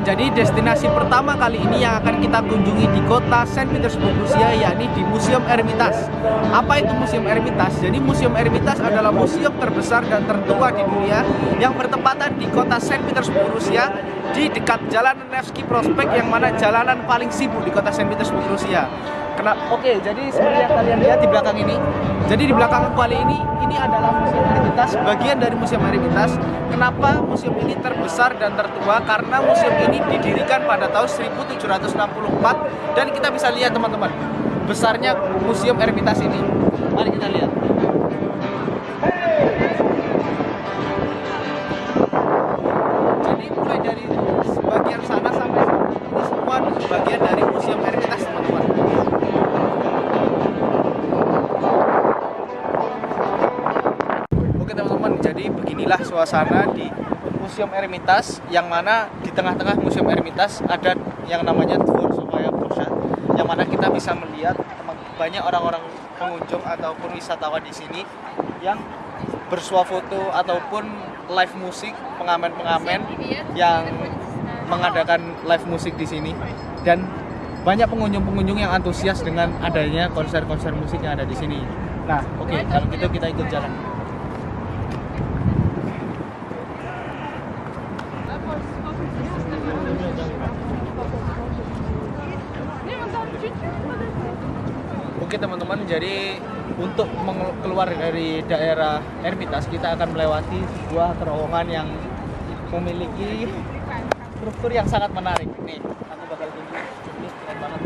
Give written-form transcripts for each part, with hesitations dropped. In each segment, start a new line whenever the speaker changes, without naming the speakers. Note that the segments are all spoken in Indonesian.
jadi destinasi pertama kali ini yang akan kita kunjungi di kota Saint Petersburg, Rusia, yakni di Museum Ermitage. Apa itu Museum Ermitage? Jadi Museum Ermitage adalah museum terbesar dan tertua di dunia yang bertepatan di kota Saint Petersburg, Rusia, di dekat Jalan Nevsky Prospect, yang mana jalanan paling sibuk di kota Saint Petersburg, Rusia. Oke, jadi seperti yang kalian lihat di belakang ini. Jadi di belakang kali ini adalah Museum Ermitage, bagian dari Museum Ermitage. Kenapa museum ini terbesar dan tertua? Karena museum ini didirikan pada tahun 1764 dan kita bisa lihat teman-teman besarnya Museum Ermitage ini. Mari kita lihat. Jadi mulai dari bagian sana sampai ini semua bagian dari Museum Ermitage, teman-teman. Oke teman-teman, jadi beginilah suasana di Museum Ermitage, yang mana di tengah-tengah Museum Ermitage ada yang namanya Dvorsovaya Plощad, yang mana kita bisa melihat banyak orang-orang pengunjung ataupun wisatawan di sini yang bersuah foto ataupun live musik, pengamen-pengamen yang mengadakan live musik di sini, dan banyak pengunjung-pengunjung yang antusias dengan adanya konser-konser musik yang ada di sini. Nah, oke, kalau gitu kita ikut jalan. Oke teman-teman, jadi untuk keluar dari daerah Ermitage kita akan melewati sebuah terowongan yang memiliki struktur yang sangat menarik. Nih, aku bakal tunjuk. Ini keren banget.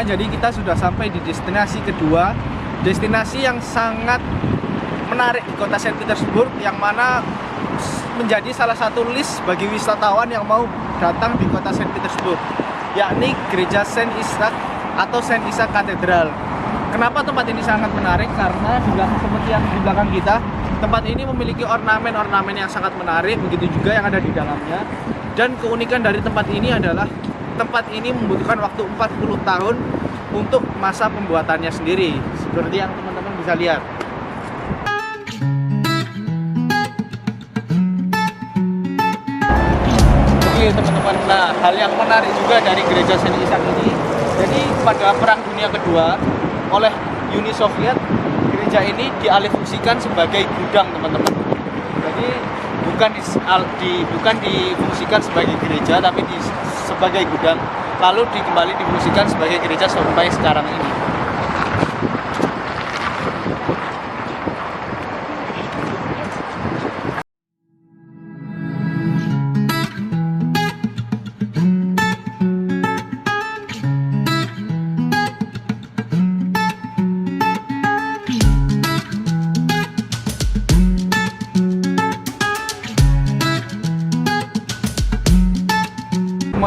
Jadi kita sudah sampai di destinasi kedua, destinasi yang sangat menarik di kota Saint Petersburg, yang mana menjadi salah satu list bagi wisatawan yang mau datang di kota Saint Petersburg, yakni Gereja Saint Isaac atau Saint Isaac Katedral. Kenapa tempat ini sangat menarik? Karena di belakang, seperti yang di belakang kita, tempat ini memiliki ornamen-ornamen yang sangat menarik, begitu juga yang ada di dalamnya. Dan keunikan dari tempat ini adalah tempat ini membutuhkan waktu 40 tahun untuk masa pembuatannya sendiri, seperti yang teman-teman bisa lihat. Oke teman-teman, nah hal yang menarik juga dari gereja Saint Isaac ini, jadi pada Perang Dunia Kedua oleh Uni Soviet, gereja ini dialihfungsikan sebagai gudang teman-teman. Jadi bukan difungsikan sebagai gereja, tapi sebagai gudang, lalu kembali difungsikan sebagai gereja sampai sekarang ini.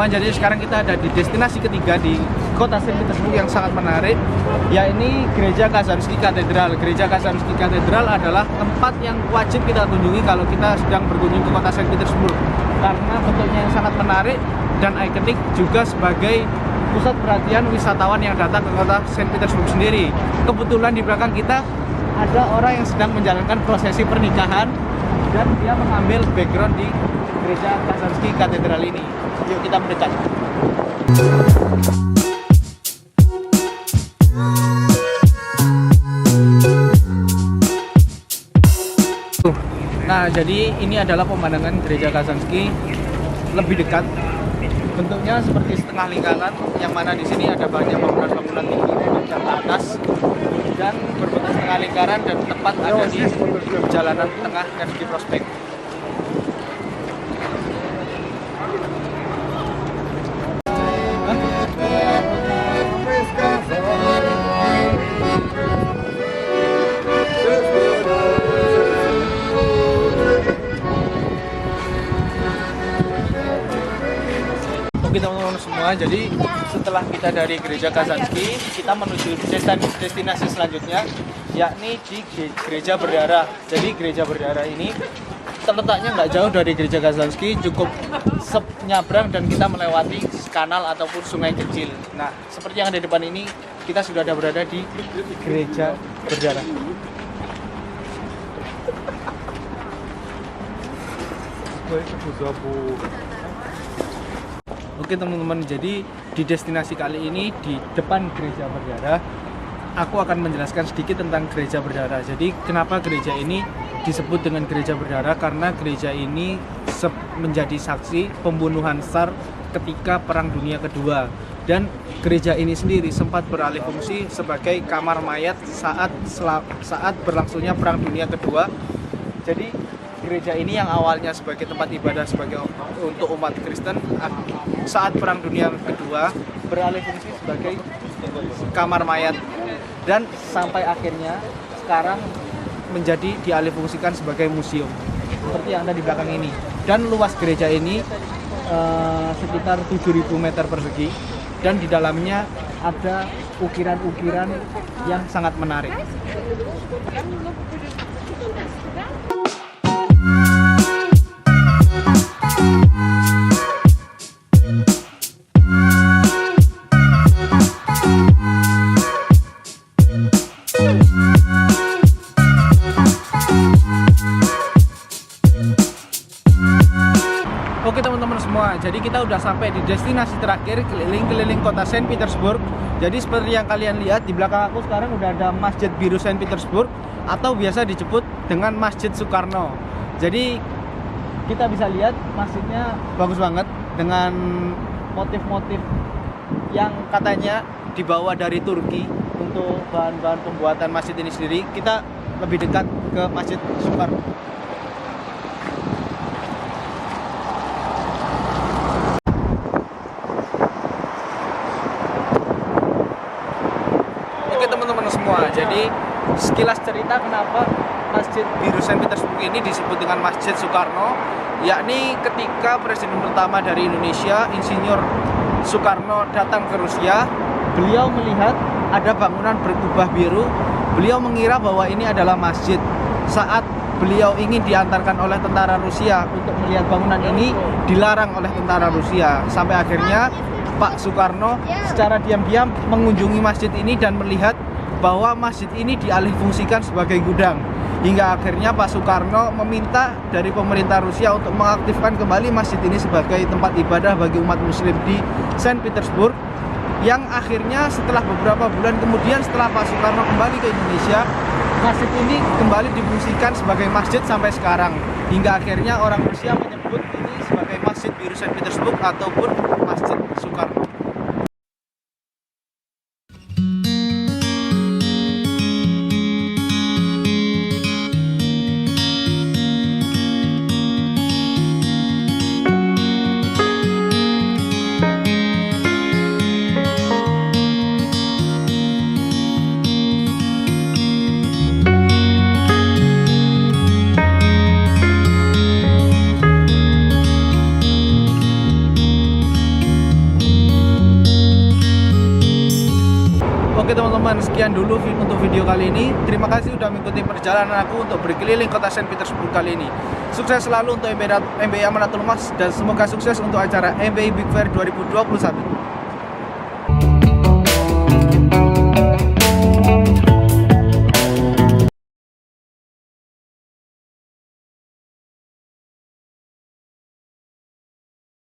Jadi sekarang kita ada di destinasi ketiga di kota Saint Petersburg yang sangat menarik, yakni Gereja Kazansky Katedral. Gereja Kazansky Katedral adalah tempat yang wajib kita kunjungi kalau kita sedang berkunjung ke kota Saint Petersburg, karena bentuknya yang sangat menarik dan ikonik, juga sebagai pusat perhatian wisatawan yang datang ke kota Saint Petersburg sendiri. Kebetulan di belakang kita ada orang yang sedang menjalankan prosesi pernikahan dan dia mengambil background di Gereja Kazansky Katedral ini. Yuk kita mendekat. Nah, jadi ini adalah pemandangan Gereja Kazansky lebih dekat. Bentuknya seperti setengah lingkaran, yang mana di sini ada banyak bangunan-bangunan tinggi memanjang ke atas dan berbentuk setengah lingkaran, dan tepat ada di jalanan tengah Nevsky Prospect. jadi setelah kita dari gereja Kazanski, kita menuju destinasi selanjutnya, yakni di gereja berdarah. Jadi gereja berdarah ini terletaknya nggak jauh dari gereja Kazanski, cukup nyabrang dan kita melewati kanal ataupun sungai kecil. Nah, seperti yang ada di depan ini, kita sudah ada berada di gereja berdarah. Oke teman-teman, jadi di destinasi kali ini di depan gereja berdarah, aku akan menjelaskan sedikit tentang gereja berdarah. Jadi kenapa gereja ini disebut dengan gereja berdarah? Karena gereja ini menjadi saksi pembunuhan SAR ketika Perang Dunia Kedua, dan gereja ini sendiri sempat beralih fungsi sebagai kamar mayat saat berlangsungnya Perang Dunia Kedua. Jadi gereja ini yang awalnya sebagai tempat ibadah untuk umat Kristen, saat Perang Dunia Kedua beralih fungsi sebagai kamar mayat, dan sampai akhirnya sekarang menjadi dialihfungsikan sebagai museum seperti yang ada di belakang ini. Dan luas gereja ini sekitar 7.000 meter persegi, dan di dalamnya ada ukiran-ukiran yang sangat menarik. Oke teman-teman semua, jadi kita udah sampai di destinasi terakhir, keliling-keliling kota Saint Petersburg. Jadi seperti yang kalian lihat di belakang aku sekarang udah ada Masjid Biru Saint Petersburg, atau biasa disebut dengan Masjid Soekarno. Jadi kita bisa lihat masjidnya bagus banget dengan motif-motif yang katanya dibawa dari Turki untuk bahan-bahan pembuatan masjid ini sendiri. Kita lebih dekat ke Masjid Soekarno. Teman-teman semua, jadi sekilas cerita kenapa Masjid Biru Saint Petersburg ini disebut dengan Masjid Soekarno, yakni ketika Presiden pertama dari Indonesia, Insinyur Soekarno, datang ke Rusia, beliau melihat ada bangunan berkubah biru. Beliau mengira bahwa ini adalah masjid. Saat beliau ingin diantarkan oleh tentara Rusia untuk melihat bangunan ini, dilarang oleh tentara Rusia. Sampai akhirnya Pak Soekarno secara diam-diam mengunjungi masjid ini dan melihat bahwa masjid ini dialihfungsikan sebagai gudang. Hingga akhirnya Pak Soekarno meminta dari pemerintah Rusia untuk mengaktifkan kembali masjid ini sebagai tempat ibadah bagi umat muslim di Saint Petersburg. Yang akhirnya setelah beberapa bulan kemudian, setelah Pak Soekarno kembali ke Indonesia, masjid ini kembali difungsikan sebagai masjid sampai sekarang. Hingga akhirnya orang Rusia menyebut ini sebagai Masjid Biru Saint Petersburg ataupun Masjid Soekarno. Oke teman-teman, sekian dulu untuk video kali ini. Terima kasih sudah mengikuti perjalanan aku untuk berkeliling kota Saint Petersburg kali ini. Sukses selalu untuk MBI Amanatul Mas, dan semoga sukses untuk acara MBI Big Fair 2021.